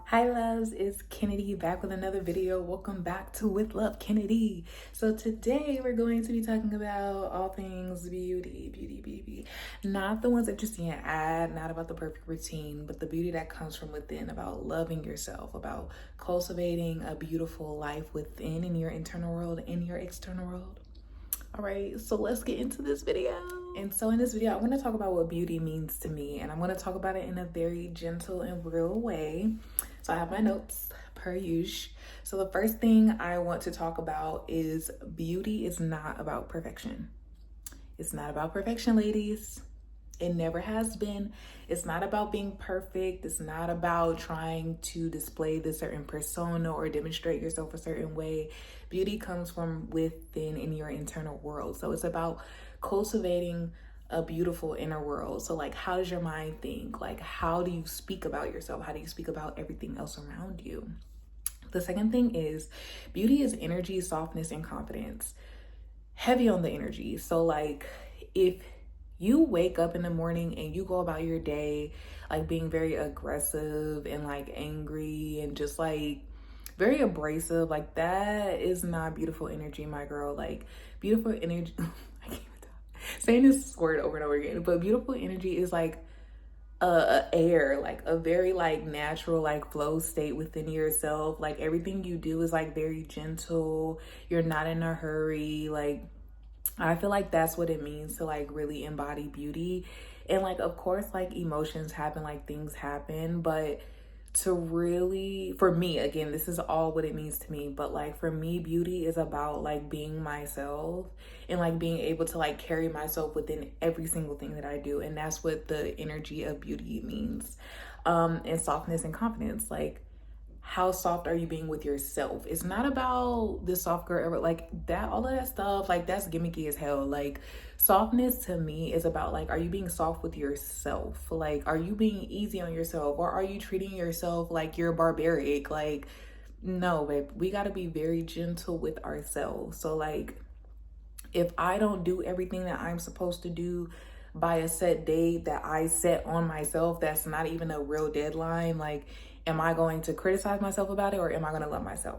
Hi loves, it's Kennedy back with another video. Welcome back to With Love Kennedy. So today we're going to be talking about all things beauty. Not the ones that you see in ad, not about the perfect routine, but the beauty that comes from within, about loving yourself, about cultivating a beautiful life within, in your internal world, in your external world. All right, so let's get into this video. And so in this video, I want to talk about what beauty means to me, and I'm going to talk about it in a very gentle and real way. So I have my notes per usual. So the first thing I want to talk about is beauty is not about perfection. It's not about perfection, ladies. It never has been. It's not about being perfect. It's not about trying to display this certain persona or demonstrate yourself a certain way. Beauty comes from within in your internal world. So it's about cultivating a beautiful inner world. So like, how does your mind think? Like, how do you speak about yourself? How do you speak about everything else around you? The second thing is beauty is energy, softness, and confidence. Heavy on the energy. So like, if you wake up in the morning and you go about your day like being very aggressive and like angry and just like very abrasive, like that is not beautiful energy, my girl. Like beautiful energy I can't even talk. Saying this word over and over again, but beautiful energy is like a air, like a very like natural like flow state within yourself. Like everything you do is like very gentle. You're not in a hurry. Like I feel like that's what it means to like really embody beauty. And like, of course, like emotions happen, like things happen, but to really, for me, again, this is all what it means to me, but like for me, beauty is about like being myself and like being able to like carry myself within every single thing that I do. And that's what the energy of beauty means. And softness and confidence, like how soft are you being with yourself? It's not about the soft girl ever, like that, all of that stuff, like that's gimmicky as hell. Like softness to me is about like, are you being soft with yourself? Like, are you being easy on yourself, or are you treating yourself like you're barbaric? Like, no, babe, we got to be very gentle with ourselves. So like, if I don't do everything that I'm supposed to do by a set date that I set on myself, that's not even a real deadline, like, am I going to criticize myself about it, or am I going to love myself?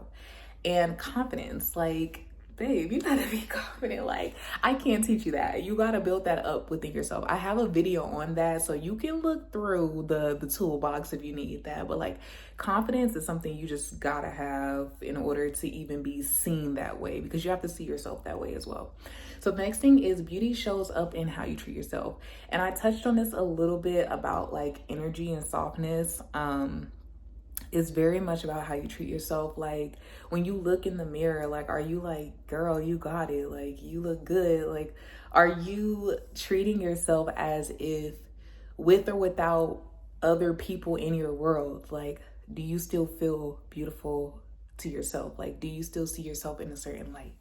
And confidence, like, babe, you gotta be confident. Like, I can't teach you that. You gotta build that up within yourself. I have a video on that, so you can look through the toolbox if you need that. But like, confidence is something you just gotta have in order to even be seen that way, because you have to see yourself that way as well. So the next thing is beauty shows up in how you treat yourself. And I touched on this a little bit about like energy and softness. It's very much about how you treat yourself. Like when you look in the mirror, like, are you like, girl, you got it, like you look good? Like, are you treating yourself as if, with or without other people in your world, like, do you still feel beautiful to yourself? Like, do you still see yourself in a certain light?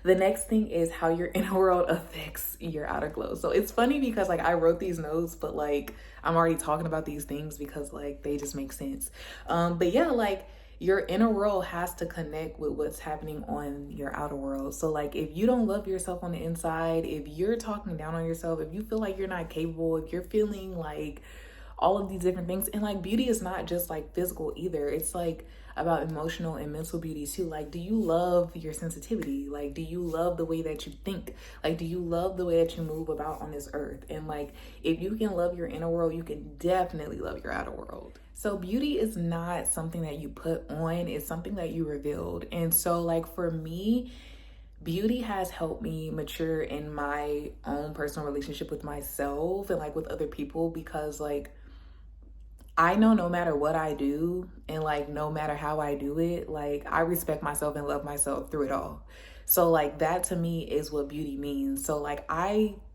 The next thing is how your inner world affects your outer glow. So it's funny because like I wrote these notes, but like I'm already talking about these things because like they just make sense. But yeah, like your inner world has to connect with what's happening on your outer world. So like if you don't love yourself on the inside, if you're talking down on yourself, if you feel like you're not capable, if you're feeling like all of these different things, and like beauty is not just like physical either, it's like about emotional and mental beauty too. Like, do you love your sensitivity? Like, do you love the way that you think? Like, do you love the way that you move about on this earth? And like, if you can love your inner world, you can definitely love your outer world. So beauty is not something that you put on, it's something that you revealed. And so like for me, beauty has helped me mature in my own personal relationship with myself and like with other people, because like I know no matter what I do and like no matter how I do it, like I respect myself and love myself through it all. So like that to me is what beauty means. So like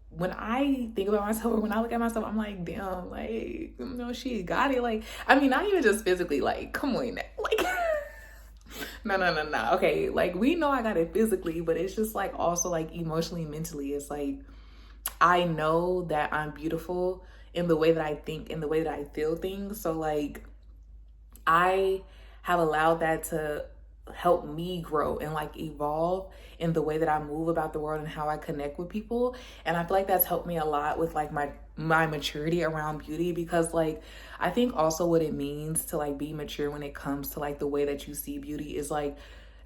when I think about myself or when I look at myself, I'm like, damn, like, you know, she got it. Like, I mean, not even just physically, like, come on now. Like, no. Okay, like we know I got it physically, but it's just like also like emotionally, mentally. It's like I know that I'm beautiful in the way that I think, in the way that I feel things. So like I have allowed that to help me grow and like evolve in the way that I move about the world and how I connect with people. And I feel like that's helped me a lot with like my my maturity around beauty, because like I think also what it means to like be mature when it comes to like the way that you see beauty is like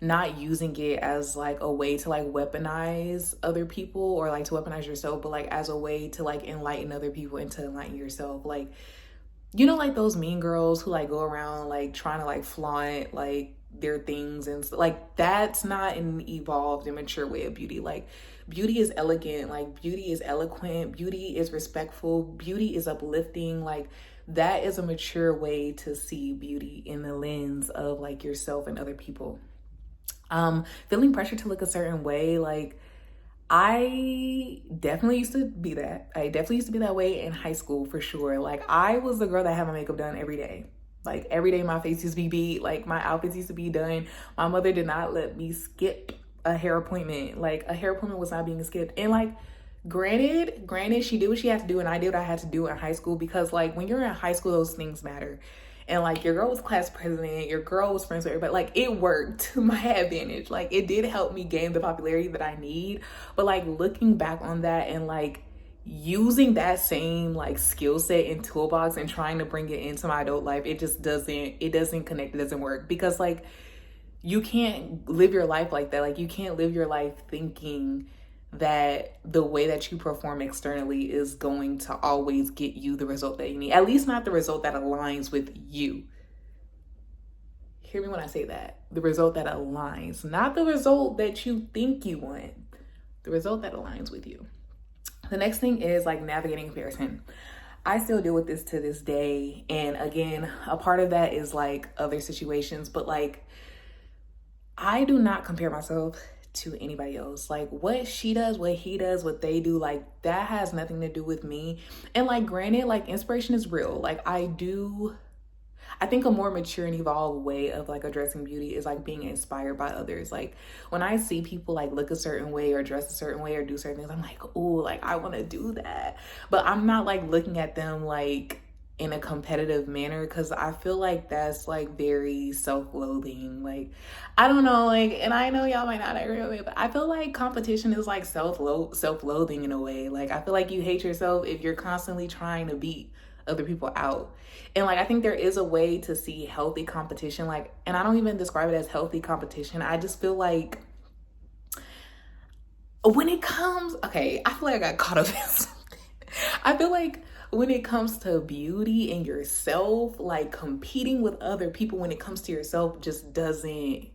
not using it as like a way to like weaponize other people or like to weaponize yourself, but like as a way to like enlighten other people and to enlighten yourself. Like, you know, like those mean girls who like go around like trying to like flaunt like their things and like that's not an evolved and mature way of beauty. Like beauty is elegant, like beauty is eloquent, beauty is respectful, beauty is uplifting. Like that is a mature way to see beauty in the lens of like yourself and other people. Feeling pressure to look a certain way, like I definitely used to be that. I definitely used to be that way in high school for sure. Like I was the girl that had my makeup done every day. Like every day my face used to be beat, like my outfits used to be done. My mother did not let me skip a hair appointment. Like a hair appointment was not being skipped. And like granted, she did what she had to do and I did what I had to do in high school, because like when you're in high school, those things matter. And like your girl was class president, your girl was friends with everybody. Like it worked to my advantage. Like it did help me gain the popularity that I need. But like looking back on that and like using that same like skill set and toolbox and trying to bring it into my adult life, it just doesn't connect, it doesn't work. Because like you can't live your life like that. Like you can't live your life thinking that the way that you perform externally is going to always get you the result that you need. At least not the result that aligns with you. Hear me when I say that. The result that aligns, not the result that you think you want. The result that aligns with you. The next thing is like navigating comparison. I still deal with this to this day. And again, a part of that is like other situations, but like I do not compare myself to anybody else. Like what she does, what he does, what they do, like that has nothing to do with me. And like granted, like inspiration is real. Like I think a more mature and evolved way of like addressing beauty is like being inspired by others. Like when I see people like look a certain way or dress a certain way or do certain things, I'm like, oh, like I want to do that. But I'm not like looking at them like in a competitive manner, because I feel like that's like very self-loathing. Like I don't know, like, and I know y'all might not agree with me, but I feel like competition is like self-loathing in a way. Like I feel like you hate yourself if you're constantly trying to beat other people out. And like I think there is a way to see healthy competition, like, and I don't even describe it as healthy competition. I just feel like when it comes, okay, I feel like I got caught up in something. I feel like when it comes to beauty and yourself, like competing with other people when it comes to yourself just doesn't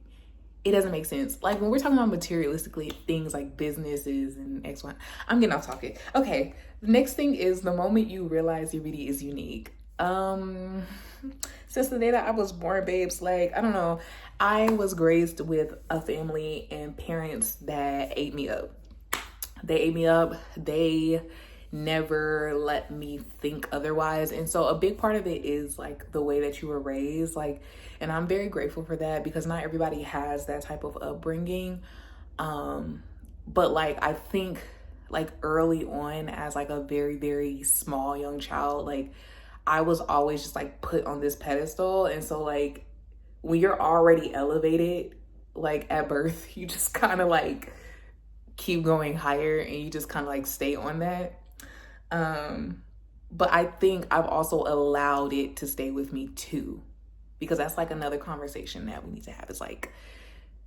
make sense. Like when we're talking about materialistically things like businesses and X, Y, I'm getting off topic. Okay, the next thing is the moment you realize your beauty is unique. Since the day that I was born, babes, like I don't know, I was raised with a family and parents that ate me up. They ate me up. They never let me think otherwise. And so a big part of it is like the way that you were raised, like, and I'm very grateful for that, because not everybody has that type of upbringing. But like I think like early on as like a very, very small young child, like I was always just like put on this pedestal. And so like when you're already elevated, like at birth, you just kind of like keep going higher and you just kind of like stay on that. But I think I've also allowed it to stay with me too, because that's like another conversation that we need to have. It's like,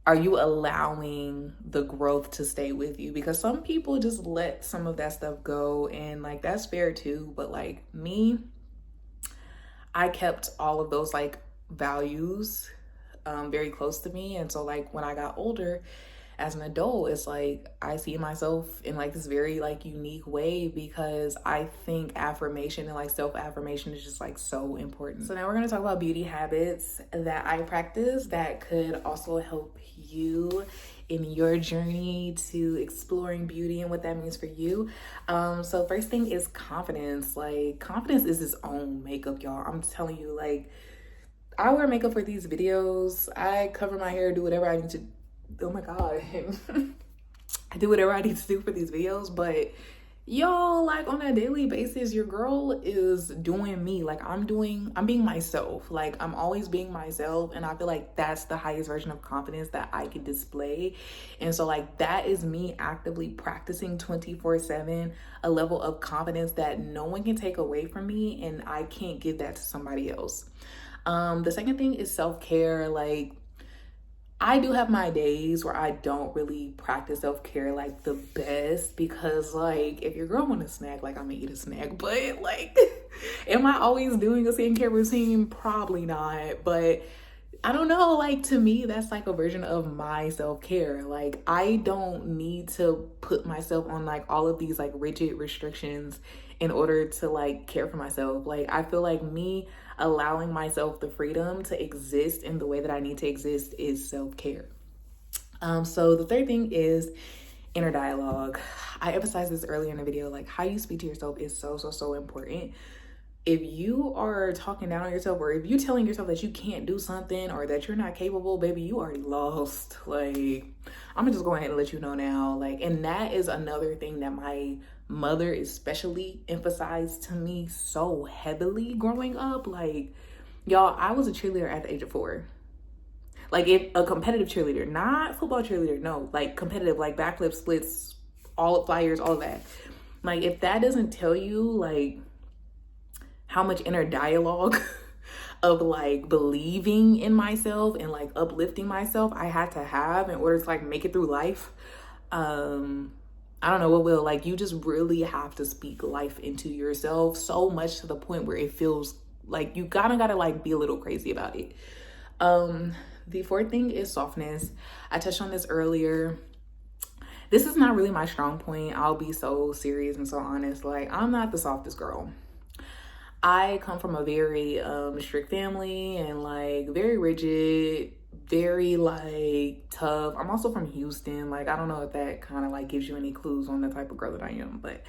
are you allowing the growth to stay with you? Because some people just let some of that stuff go, and like that's fair too. But like me, I kept all of those like values very close to me. And so like when I got older as an adult, it's like I see myself in like this very like unique way, because I think affirmation and like self-affirmation is just like so important. So now we're going to talk about beauty habits that I practice that could also help you in your journey to exploring beauty and what that means for you. So first thing is confidence. Like confidence is its own makeup, y'all. I'm telling you, like I wear makeup for these videos. I cover my hair, do whatever I need to. Oh my God. I do whatever I need to do for these videos, but y'all, like on a daily basis, your girl is doing me. Like I'm being myself. Like I'm always being myself. And I feel like that's the highest version of confidence that I can display. And so like that is me actively practicing 24/7, a level of confidence that no one can take away from me. And I can't give that to somebody else. The second thing is self-care. Like I do have my days where I don't really practice self-care like the best because like if your girl want a snack, like I'm gonna eat a snack. But like am I always doing a skincare routine? Probably not. But I don't know, like to me, that's like a version of my self-care. Like I don't need to put myself on like all of these like rigid restrictions in order to like care for myself. Like I feel like me allowing myself the freedom to exist in the way that I need to exist is self-care. So the third thing is inner dialogue. I emphasized this earlier in the video, like how you speak to yourself is so important. If you are talking down on yourself, or if you're telling yourself that you can't do something or that you're not capable, baby, you already lost. Like, I'm gonna just go ahead and let you know now. Like, and that is another thing that my mother especially emphasized to me so heavily growing up. Like, y'all, I was a cheerleader at the age of 4. Like, if a competitive cheerleader, not football cheerleader, no, like competitive, like backflip splits, all flyers, all that. Like, if that doesn't tell you, like, how much inner dialogue of like believing in myself and like uplifting myself I had to have in order to like make it through life, I don't know what will. Like you just really have to speak life into yourself so much to the point where it feels like you gotta like be a little crazy about it. The fourth thing is softness. I touched on this earlier. This is not really my strong point. I'll be so serious and so honest. Like I'm not the softest girl. I come from a very strict family and like very rigid, very like tough. I'm also from Houston. Like I don't know if that kind of like gives you any clues on the type of girl that I am, but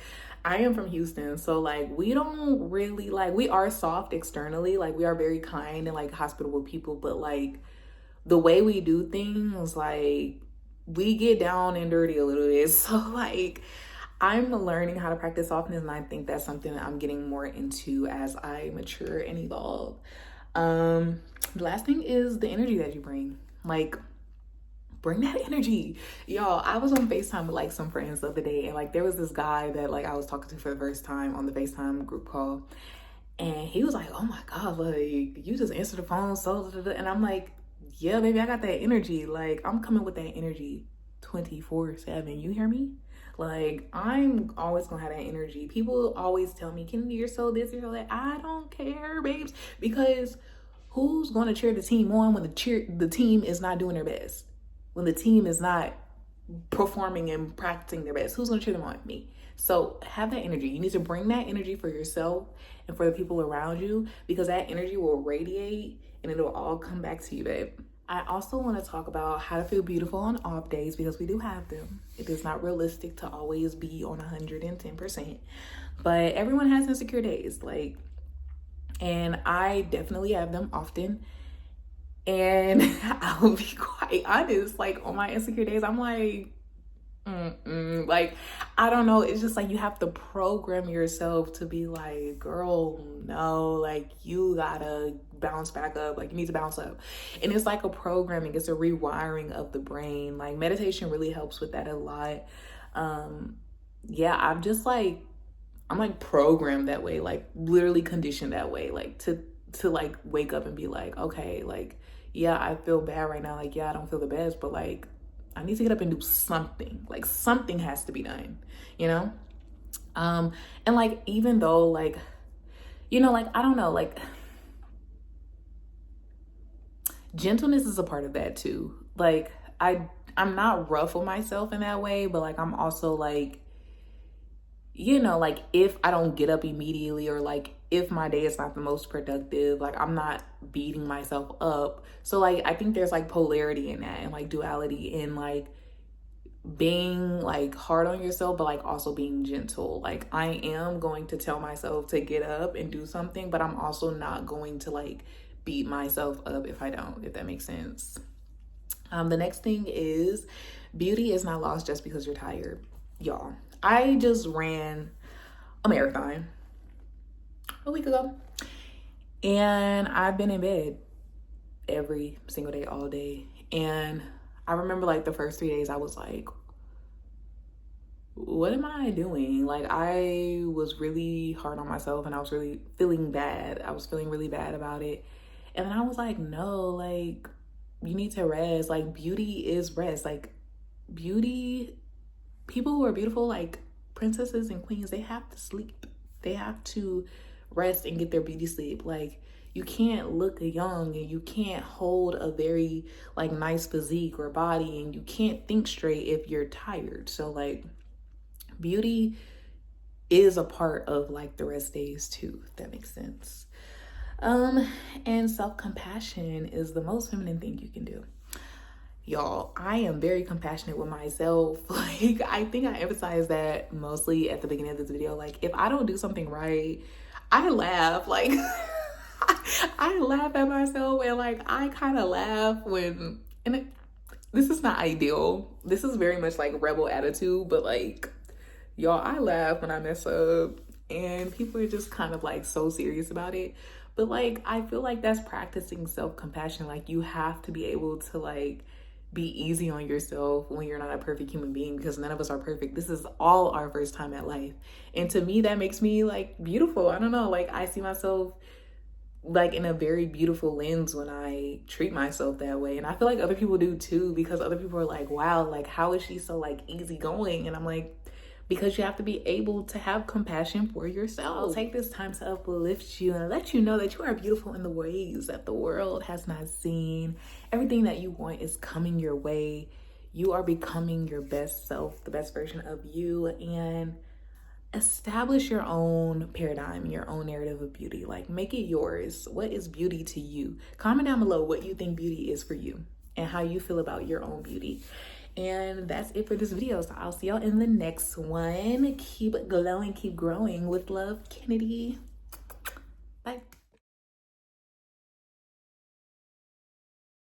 I am from Houston. So like we don't really like, we are soft externally, like we are very kind and like hospitable people, but like the way we do things, like we get down and dirty a little bit. So like I'm learning how to practice softness, and I think that's something that I'm getting more into as I mature and evolve. The last thing is the energy that you bring. Like, bring that energy. Y'all, I was on FaceTime with like some friends the other day, and like there was this guy that like I was talking to for the first time on the FaceTime group call, and he was like, "Oh my God, like you just answer the phone so," and I'm like, "Yeah, baby, I got that energy. Like I'm coming with that energy 24/7. You hear me?" Like, I'm always gonna have that energy. People always tell me, Kennedy, you're so this, you're so that. I don't care, babes, because who's gonna cheer the team on when the team is not doing their best? When the team is not performing and practicing their best, who's gonna cheer them on? Me. So have that energy. You need to bring that energy for yourself and for the people around you, because that energy will radiate and it'll all come back to you, babe. I also want to talk about how to feel beautiful on off days, because we do have them. It is not realistic to always be on 110%, but everyone has insecure days, like, and I definitely have them often. And I'll be quite honest, like on my insecure days, I'm like, like, I don't know. It's just like you have to program yourself to be like, girl, no, like you gotta bounce back up. Like you need to bounce up. And it's like a programming, it's a rewiring of the brain. Like meditation really helps with that a lot. Yeah, I'm like programmed that way, like literally conditioned that way, like to like wake up and be like, okay, like, yeah, I feel bad right now. Like, yeah, I don't feel the best, but like, I need to get up and do something. Like something has to be done, you know? And like, even though like, you know, like, I don't know, like gentleness is a part of that too. Like I'm not rough on myself in that way, but like, I'm also like, you know, like if I don't get up immediately, or like if my day is not the most productive, like I'm not beating myself up. So like I think there's like polarity in that, and like duality in like being like hard on yourself, but like also being gentle. Like I am going to tell myself to get up and do something, but I'm also not going to like beat myself up if I don't, if that makes sense. The next thing is beauty is not lost just because you're tired. Y'all, I just ran a marathon a week ago, and I've been in bed every single day, all day. And I remember like the first 3 days I was like, what am I doing? Like, I was really hard on myself, and I was really feeling bad. I was feeling really bad about it. And then I was like, no, like, you need to rest. Like, beauty is rest. Like, beauty, people who are beautiful, like princesses and queens, they have to sleep. They have to rest and get their beauty sleep. Like, you can't look young, and you can't hold a very like nice physique or body, and you can't think straight if you're tired. So like, beauty is a part of like the rest days too, if that makes sense. And self-compassion is the most feminine thing you can do. Y'all, I am very compassionate with myself. Like, I think I emphasize that mostly at the beginning of this video. Like, if I don't do something right, I laugh. Like, I laugh at myself, and like, I kind of laugh when, this is not ideal. This is very much like rebel attitude, but like, y'all, I laugh when I mess up, and people are just kind of like so serious about it. But like, I feel like that's practicing self-compassion. Like, you have to be able to like be easy on yourself when you're not a perfect human being, because none of us are perfect. This is all our first time at life. And to me, that makes me like beautiful. I don't know, like, I see myself like in a very beautiful lens when I treat myself that way. And I feel like other people do too, because other people are like, wow, like, how is she so like easygoing? And I'm like, because you have to be able to have compassion for yourself. I'll take this time to uplift you and let you know that you are beautiful in the ways that the world has not seen. Everything that you want is coming your way. You are becoming your best self, the best version of you, and establish your own paradigm, your own narrative of beauty. Like, make it yours. What is beauty to you? Comment down below what you think beauty is for you and how you feel about your own beauty. And that's it for this video. So I'll see y'all in the next one. Keep glowing, keep growing. With love, Kennedy.